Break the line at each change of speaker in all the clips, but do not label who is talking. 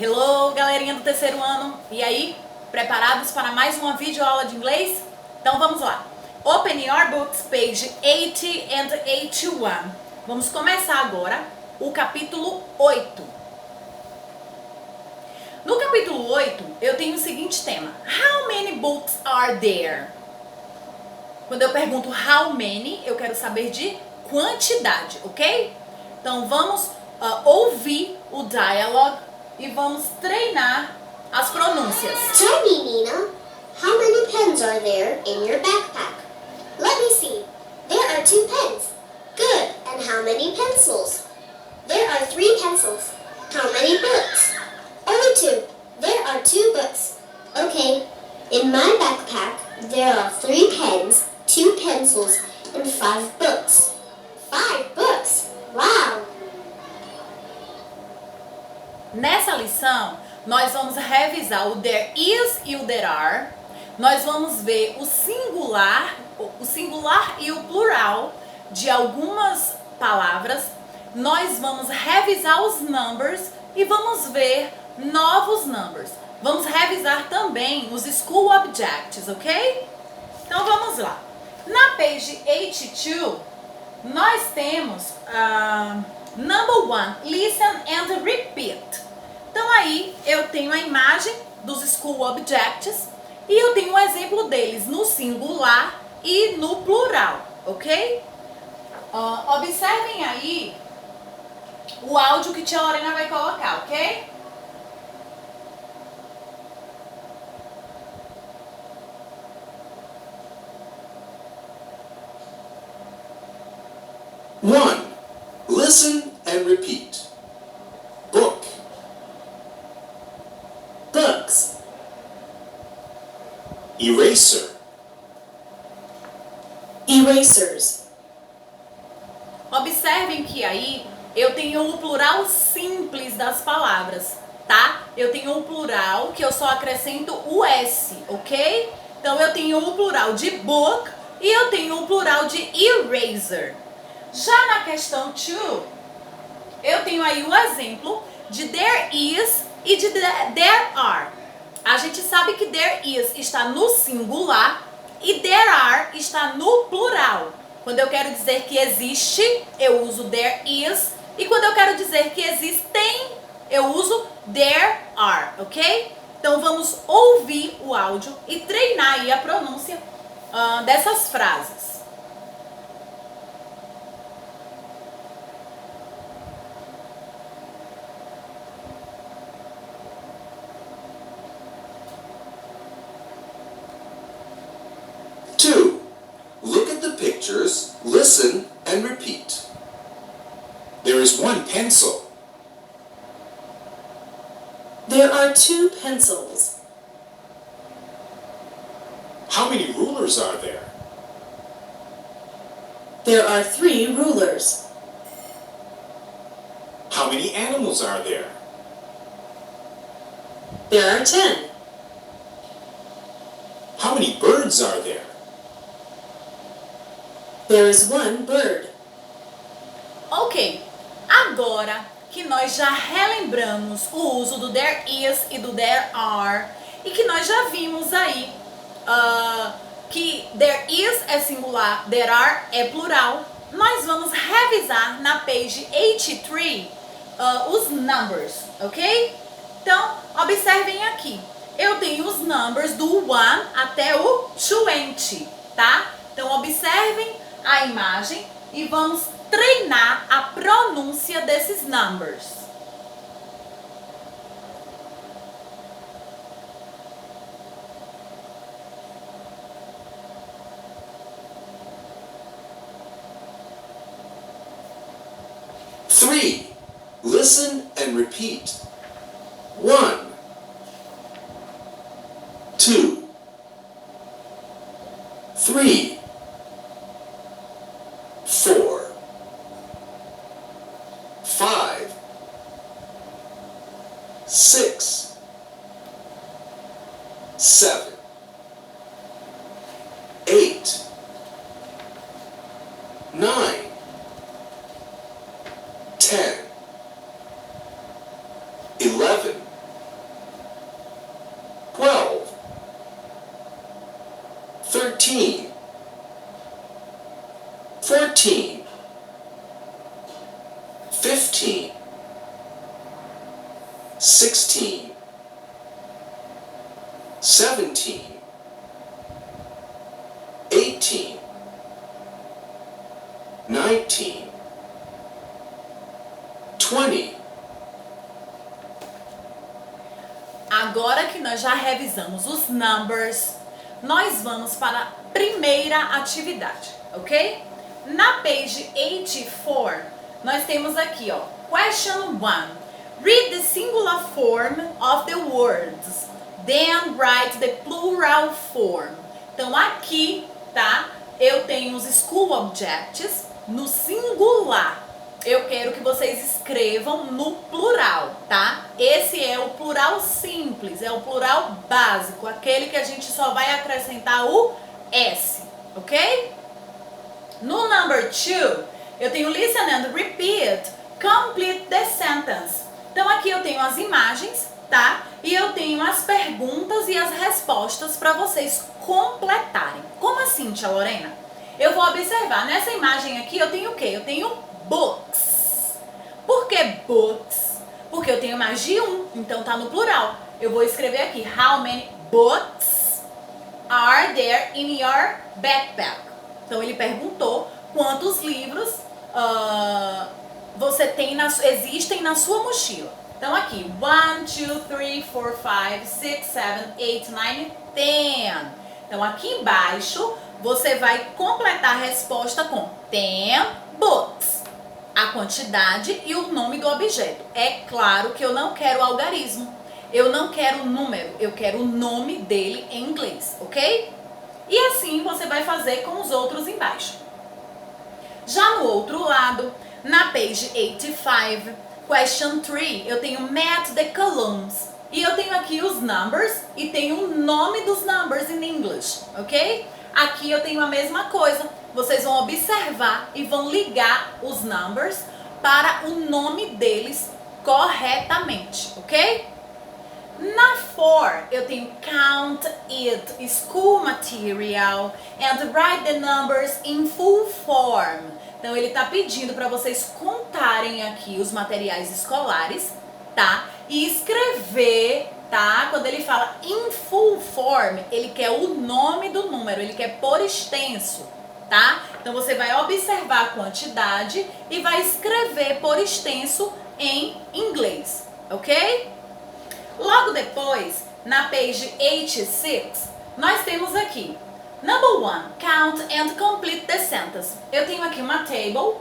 Hello, galerinha do terceiro ano. E aí, preparados para mais uma videoaula de inglês? Então vamos lá. Open your books, page 80 and 81. Vamos começar agora o capítulo 8. No capítulo 8, eu tenho o seguinte tema. How many books are there? Quando eu pergunto how many, eu quero saber de quantidade, ok? Então vamos ouvir o dialogue e vamos treinar as pronúncias.
Tell me, Nina, how many pens are there in your backpack? Let me see. There are 2 pens. Good. And how many pencils? There are 3 pencils. How many books? Only 2. There are 2 books. Okay. In my backpack, there are 3 pens, 2 pencils, and 5 books. 5 books? Wow!
Nessa lição, nós vamos revisar o there is e o there are. Nós vamos ver o singular e o plural de algumas palavras. Nós vamos revisar os numbers e vamos ver novos numbers. Vamos revisar também os school objects, ok? Então vamos lá. Na page 82, nós temos number 1, listen and repeat. Então aí eu tenho a imagem dos school objects e eu tenho um exemplo deles no singular e no plural, ok? Observem aí o áudio que tia Lorena vai colocar, ok?
One, listen and repeat. Book.
Books.
Eraser.
Erasers.
Observem que aí eu tenho o plural simples das palavras, tá? Eu tenho o plural que eu só acrescento o S, ok? Então eu tenho o plural de book e eu tenho o plural de eraser. Já na questão 2, eu tenho aí o exemplo de there is e de there are. A gente sabe que there is está no singular e there are está no plural. Quando eu quero dizer que existe, eu uso there is. E quando eu quero dizer que existem, eu uso there are, ok? Então vamos ouvir o áudio e treinar aí a pronúncia dessas frases.
Look at the pictures, listen, and repeat. There is 1 pencil.
There are 2 pencils.
How many rulers are there?
There are 3 rulers.
How many animals are there?
There are 10.
How many birds are there?
There is 1 bird.
Ok, agora que nós já relembramos o uso do there is e do there are e que nós já vimos aí que there is é singular, there are é plural, nós vamos revisar na page 83 os numbers, ok? Então, observem aqui, eu tenho os numbers do 1 até o 20, tá? Então, observem a imagem e vamos treinar a pronúncia desses numbers.
Three, listen and repeat. 1, 2, 3, 4, 5, 6, 7, 8, 9, 10, 11, 14, 15, 16, 17, 18, 19, 20.
Agora que nós já revisamos os numbers, nós vamos para a primeira atividade, ok? Na page 84, nós temos aqui, ó, question 1. Read the singular form of the words, then write the plural form. Então aqui, tá? Eu tenho os school objects no singular. Eu quero que vocês escrevam no plural, tá? Esse é o plural simples, é o plural básico, aquele que a gente só vai acrescentar o S, ok? No number 2, eu tenho listen and repeat, complete the sentence. Então aqui eu tenho as imagens, tá? E eu tenho as perguntas e as respostas para vocês completarem. Como assim, tia Lorena? Eu vou observar, nessa imagem aqui eu tenho o quê? Eu tenho books. Por que books? Porque eu tenho mais de um, então tá no plural. Eu vou escrever aqui, how many books are there in your backpack? Então ele perguntou quantos livros existem na sua mochila. Então aqui, 1, 2, 3, 4, 5, 6, 7, 8, 9, 10. Então aqui embaixo você vai completar a resposta com 10 books. A quantidade e o nome do objeto. É claro que eu não quero algarismo. Eu não quero número. Eu quero o nome dele em inglês, ok? E assim você vai fazer com os outros embaixo. Já no outro lado, na page 85, question 3, eu tenho match the columns. E eu tenho aqui os numbers e tenho o nome dos numbers in English, ok? Aqui eu tenho a mesma coisa. Vocês vão observar e vão ligar os numbers para o nome deles corretamente, ok? Na 4, eu tenho count it, school material, and write the numbers in full form. Então ele está pedindo para vocês contarem aqui os materiais escolares, tá? E escrever, tá? Quando ele fala in full form, ele quer o nome do número, ele quer por extenso, tá? Então você vai observar a quantidade e vai escrever por extenso em inglês, ok? Logo depois, na page 86, nós temos aqui number 1, count and complete the sentence. Eu tenho aqui uma table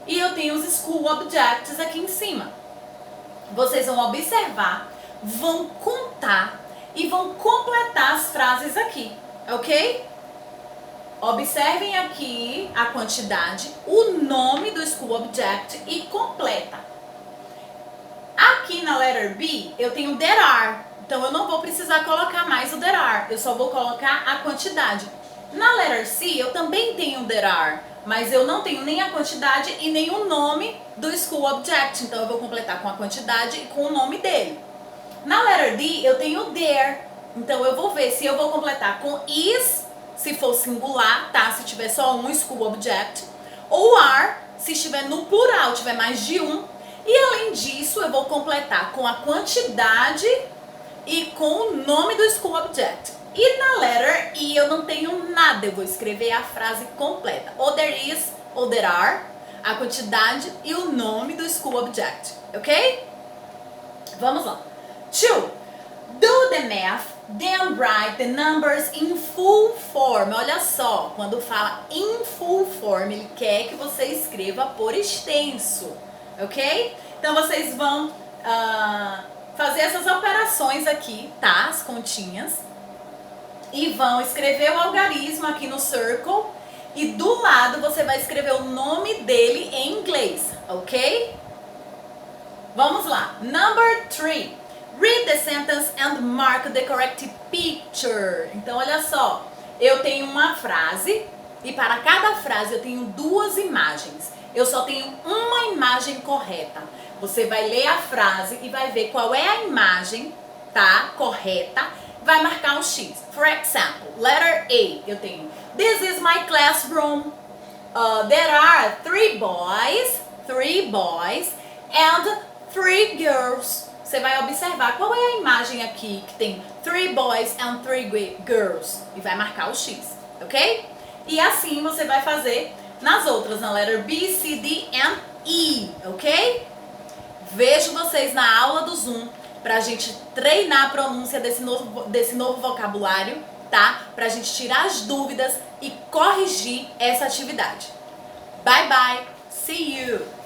e eu tenho os school objects aqui em cima. Vocês vão observar, vão contar e vão completar as frases aqui, ok? Observem aqui a quantidade, o nome do school object e completa. Aqui na letter B, eu tenho there are. Então, eu não vou precisar colocar mais o there are. Eu só vou colocar a quantidade. Na letter C, eu também tenho there are. Mas eu não tenho nem a quantidade e nem o nome do school object. Então, eu vou completar com a quantidade e com o nome dele. Na letter D, eu tenho there. Então, eu vou ver se eu vou completar com is, se for singular, tá? Se tiver só um school object. Ou are, se estiver no plural, tiver mais de um. E além disso, eu vou completar com a quantidade e com o nome do school object. E na letter E eu não tenho nada, eu vou escrever a frase completa. Ou there is, ou there are, a quantidade e o nome do school object, ok? Vamos lá. 2. Do the math, then write the numbers in full form. Olha só, quando fala in full form, ele quer que você escreva por extenso. Ok? Então vocês vão fazer essas operações aqui, tá? As continhas. E vão escrever o algarismo aqui no circle. E do lado você vai escrever o nome dele em inglês, ok? Vamos lá. Number 3. Read the sentence and mark the correct picture. Então olha só, eu tenho uma frase e para cada frase eu tenho duas imagens. Eu só tenho uma imagem correta. Você vai ler a frase e vai ver qual é a imagem, tá? Correta. Vai marcar um X. For example, letter A, eu tenho This is my classroom. There are three boys and three girls. Você vai observar qual é a imagem aqui que tem three boys and three girls e vai marcar o X, ok? E assim você vai fazer nas outras, na letra B, C, D and E, ok? Vejo vocês na aula do Zoom pra gente treinar a pronúncia desse novo vocabulário, tá? Pra gente tirar as dúvidas e corrigir essa atividade. Bye bye, see you!